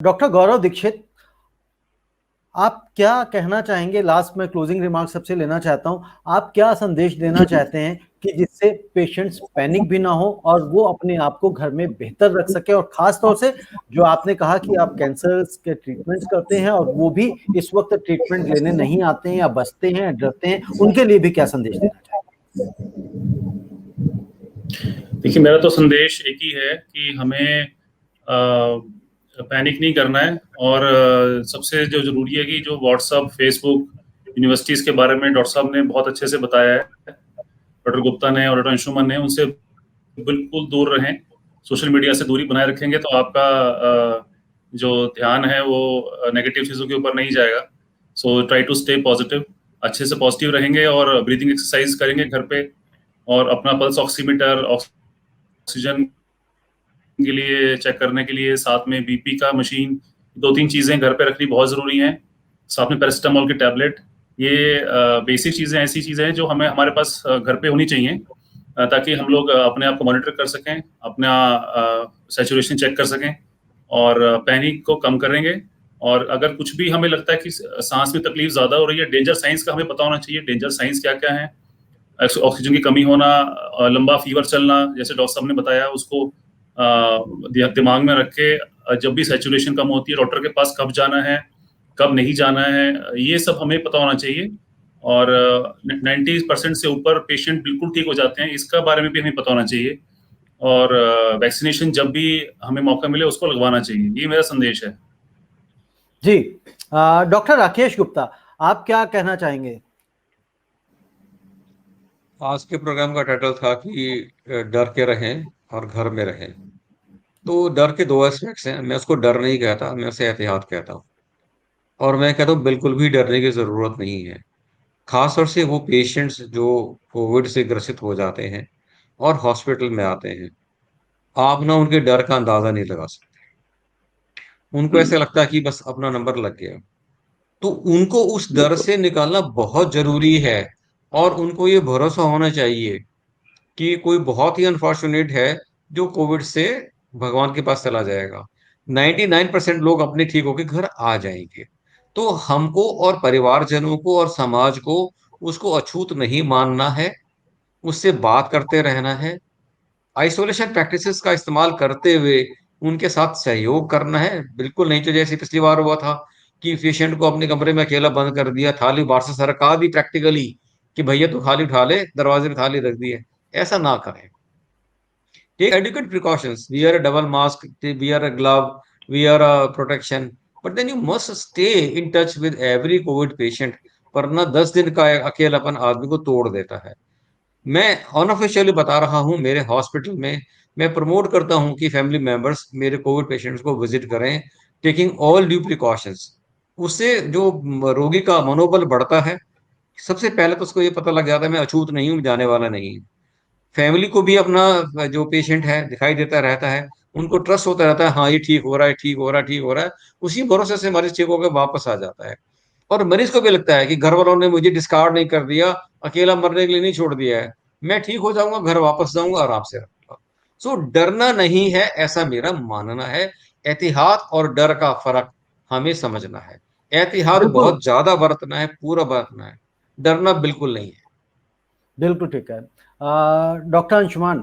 Doctor गौरव दीक्षित, आप क्या कहना चाहेंगे? लास्ट में क्लोजिंग रिमार्क सबसे लेना चाहता हूँ। आप क्या संदेश देना चाहते हैं कि जिससे पेशेंट्स पैनिक भी ना हो और वो अपने आप को घर में बेहतर रख सके, और खास तौर से जो आपने कहा कि आप कैंसर के ट्रीटमेंट्स करते हैं और वो भी इस वक्त ट्रीटमेंट लेने नहीं आते हैं या बचते हैं, डरते हैं, उनके लिए भी क्या संदेश देना चाहेंगे? देखिए, मेरा तो संदेश एक ही है कि हमें पैनिक नहीं करना है। और सबसे जो ज़रूरी है कि जो व्हाट्सअप, फेसबुक, यूनिवर्सिटीज़ के बारे में डॉक्टर साहब ने बहुत अच्छे से बताया है, डॉक्टर गुप्ता ने और डॉक्टर अंशुमन ने, उनसे बिल्कुल दूर रहें। सोशल मीडिया से दूरी बनाए रखेंगे तो आपका जो ध्यान है वो नेगेटिव चीज़ों के ऊपर नहीं जाएगा। So try to stay positive, अच्छे से पॉजिटिव रहेंगे और ब्रीदिंग एक्सरसाइज करेंगे घर पे, और अपना पल्स ऑक्सीमीटर, ऑक्सीजन के लिए चेक करने के लिए साथ में बीपी का मशीन, 2-3 चीज़ें घर पे रखनी बहुत ज़रूरी हैं। साथ में पैरासिटामोल की टैबलेट। ये बेसिक चीज़ें ऐसी चीज़ें हैं जो हमें हमारे पास घर पे होनी चाहिए, ताकि हम लोग अपने आप को मॉनिटर कर सकें, अपना सैचुरेशन चेक कर सकें और पैनिक को कम करेंगे। और अगर कुछ भी हमें लगता है कि सांस में तकलीफ ज़्यादा हो रही है, डेंजर साइंस का हमें पता होना चाहिए। डेंजर साइंस क्या-क्या हैं? ऑक्सीजन की कमी होना, लंबा फीवर चलना, जैसे डॉक्टर साहब ने बताया, उसको दिमाग में रख के जब भी सैचुरेशन कम होती है डॉक्टर के पास कब जाना है, कब नहीं जाना है, ये सब हमें पता होना चाहिए। और 90% से ऊपर पेशेंट बिल्कुल ठीक हो जाते हैं, इसका बारे में भी हमें पता होना चाहिए। और वैक्सीनेशन जब भी हमें मौका मिले उसको लगवाना चाहिए, ये मेरा संदेश है। जी, डॉक्टर राकेश गुप्ता, आप क्या कहना चाहेंगे? आज के प्रोग्राम का टाइटल था कि डर के रहें और घर में रहें। तो डर के दो एस्पेक्ट्स हैं। मैं उसको डर नहीं कहता, मैं उसे एहतियात कहता हूँ। और मैं कहता हूँ बिल्कुल भी डरने की जरूरत नहीं है। खास तौर से वो पेशेंट्स जो कोविड से ग्रसित हो जाते हैं और हॉस्पिटल में आते हैं, आप ना उनके डर का अंदाजा नहीं लगा सकते। उनको ऐसे लगता है कि बस अपना नंबर लग गया। तो उनको उस डर बिल्कुल। से निकालना बहुत जरूरी है। और उनको ये भरोसा होना चाहिए कि कोई बहुत ही अनफॉर्चुनेट है जो कोविड से भगवान के पास चला जाएगा। 99% लोग अपने ठीक होके घर आ जाएंगे। तो हमको और परिवारजनों को और समाज को उसको अछूत नहीं मानना है, उससे बात करते रहना है, आइसोलेशन प्रैक्टिसेस का इस्तेमाल करते हुए उनके साथ सहयोग करना है। बिल्कुल नहीं तो जैसे पिछली बार हुआ था कि पेशेंट को अपने कमरे में अकेला बंद कर दिया, थाली बाहर से सरका दी प्रैक्टिकली कि भैया तू थाली उठा ले, दरवाजे पे थाली रख दी है। ऐसा ना करें। Take adequate precautions. Wear a double mask, wear a glove, wear a protection. But then you must stay in touch with every COVID patient. वरना 10 दिन का अकेलापन आदमी को तोड़ देता है। मैं अनऑफिशियली बता रहा हूँ, मेरे हॉस्पिटल में मैं प्रमोट करता हूँ कि फैमिली मेंबर्स मेरे कोविड पेशेंट्स को विजिट करें, टेकिंग ऑल ड्यू प्रिकॉशंस। उससे जो रोगी का मनोबल बढ़ता है। सबसे पहले तो उसको ये पता लग जाता है मैं अछूत नहीं हूँ, जाने वाला नहीं हूँ। फैमिली को भी अपना जो पेशेंट है दिखाई देता रहता है, उनको ट्रस्ट होता रहता है, हाँ ये ठीक हो रहा है, ठीक हो रहा है, ठीक हो रहा है। उसी भरोसे से मरीज ठीक होकर वापस आ जाता है। और मरीज को भी लगता है कि घर वालों ने मुझे डिस्कार्ड नहीं कर दिया, अकेला मरने के लिए नहीं छोड़ दिया है, मैं ठीक हो जाऊंगा, घर वापस जाऊंगा, आराम से रहूंगा। सो डरना नहीं है, ऐसा मेरा मानना है। एहतियात और डर का फर्क हमें समझना है। एहतियात बिल्कुल, बहुत ज्यादा बरतना है, पूरा बरतना है। डरना बिल्कुल नहीं है। बिल्कुल ठीक है। डॉक्टर अंशुमान।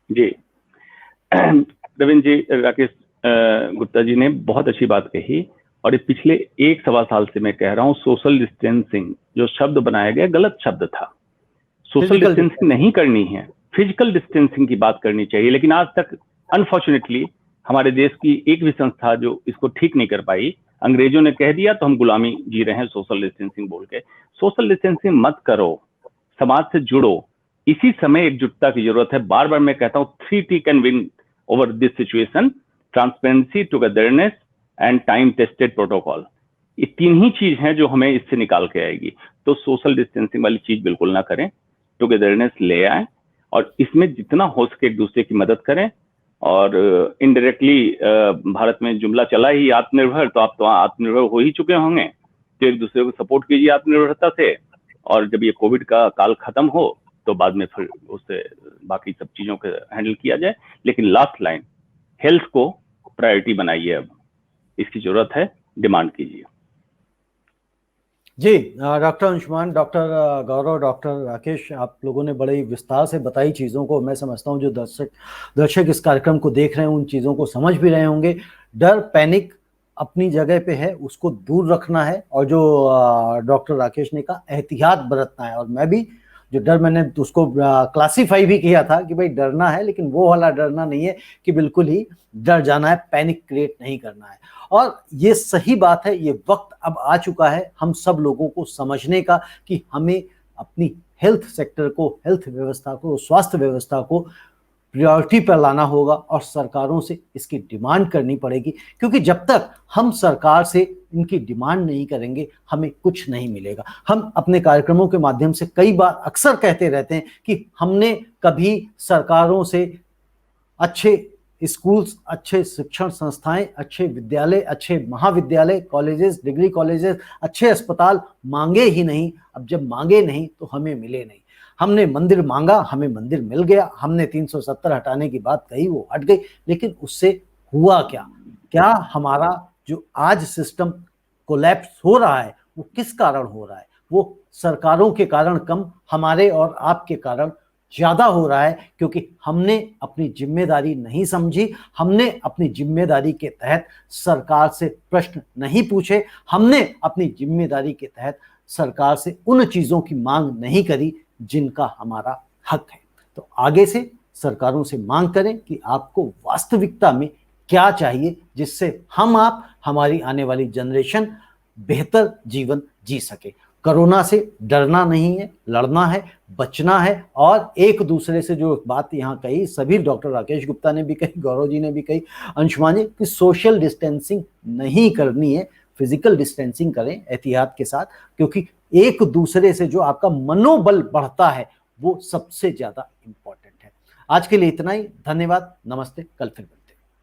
जी। रविंद्र जी, राकेश गुप्ता जी ने बहुत अच्छी बात कही। और ये पिछले 1-1.25 साल से मैं कह रहा हूँ, सोशल डिस्टेंसिंग जो शब्द बनाया गया गलत शब्द था। सोशल डिस्टेंसिंग नहीं करनी है, फिजिकल डिस्टेंसिंग की बात करनी चाहिए। लेकिन आज तक अनफॉर्चुनेटली हमारे देश की एक भी संस्था जो इसको ठीक नहीं कर पाई। अंग्रेजों ने कह दिया तो हम गुलामी जी रहे हैं सोशल डिस्टेंसिंग बोल के। सोशल डिस्टेंसिंग मत करो, समाज से जुड़ो। इसी समय एकजुटता की जरूरत है। बार बार मैं कहता हूँ 3T can win over this situation: transparency, togetherness and time tested protocol. ये 3 ही चीज हैं जो हमें इससे निकाल के आएगी। तो सोशल डिस्टेंसिंग वाली चीज बिल्कुल ना करें, टुगेदरनेस ले आए और इसमें जितना हो सके एक दूसरे की मदद करें। और इनडायरेक्टली भारत में जुमला चला ही आत्मनिर्भर, तो आप तो आत्मनिर्भर हो ही चुके होंगे। तो एक दूसरे को सपोर्ट कीजिए आत्मनिर्भरता से। और जब ये कोविड का काल खत्म हो तो बाद में फिर उससे बाकी सब चीजों को हैंडल किया जाए। लेकिन लास्ट लाइन, हेल्थ को प्रायोरिटी बनाइए, अब इसकी जरूरत है, डिमांड कीजिए। जी डॉक्टर अंशुमान, डॉक्टर गौरव, डॉक्टर राकेश, आप लोगों ने बड़े विस्तार से बताई चीज़ों को। मैं समझता हूँ जो दर्शक इस कार्यक्रम को देख रहे हैं उन चीज़ों को समझ भी रहे होंगे। डर, पैनिक अपनी जगह पे है, उसको दूर रखना है, और जो डॉक्टर राकेश ने कहा एहतियात बरतना है। और मैं भी जो डर, मैंने उसको क्लासीफाई भी किया था कि भाई डरना है, लेकिन वो वाला डरना नहीं है कि बिल्कुल ही डर जाना है, पैनिक क्रिएट नहीं करना है। और ये सही बात है, ये वक्त अब आ चुका है हम सब लोगों को समझने का कि हमें अपनी हेल्थ सेक्टर को, हेल्थ व्यवस्था को, स्वास्थ्य व्यवस्था को प्रायोरिटी पर लाना होगा और सरकारों से इसकी डिमांड करनी पड़ेगी, क्योंकि जब तक हम सरकार से इनकी डिमांड नहीं करेंगे हमें कुछ नहीं मिलेगा। हम अपने कार्यक्रमों के माध्यम से कई बार अक्सर कहते रहते हैं कि हमने कभी सरकारों से अच्छे स्कूल्स, अच्छे शिक्षण संस्थाएं, अच्छे विद्यालय, अच्छे महाविद्यालय, कॉलेजेस, डिग्री कॉलेजेस, अच्छे अस्पताल मांगे ही नहीं। अब जब मांगे नहीं तो हमें मिले नहीं। हमने मंदिर मांगा, हमें मंदिर मिल गया। हमने 370 हटाने की बात कही, वो हट गई, लेकिन उससे हुआ क्या? क्या हमारा जो आज सिस्टम कोलैप्स हो रहा है वो किस कारण हो रहा है? वो सरकारों के कारण कम, हमारे और आपके कारण ज्यादा हो रहा है, क्योंकि हमने अपनी जिम्मेदारी नहीं समझी। हमने अपनी जिम्मेदारी के तहत सरकार से प्रश्न नहीं पूछे। हमने अपनी जिम्मेदारी के तहत सरकार से उन चीजों की मांग नहीं करी जिनका हमारा हक है। तो आगे से सरकारों से मांग करें कि आपको वास्तविकता में क्या चाहिए, जिससे हम आप, हमारी आने वाली जनरेशन बेहतर जीवन जी सके। कोरोना से डरना नहीं है, लड़ना है, बचना है। और एक दूसरे से जो बात यहाँ कही, सभी डॉक्टर राकेश गुप्ता ने भी कही, गौरव जी ने भी कही, अंशुमान जी, कि सोशल डिस्टेंसिंग नहीं करनी है, फिजिकल डिस्टेंसिंग करें एहतियात के साथ, क्योंकि एक दूसरे से जो आपका मनोबल बढ़ता है वो सबसे ज्यादा इंपॉर्टेंट है। आज के लिए इतना ही, धन्यवाद, नमस्ते, कल फिर।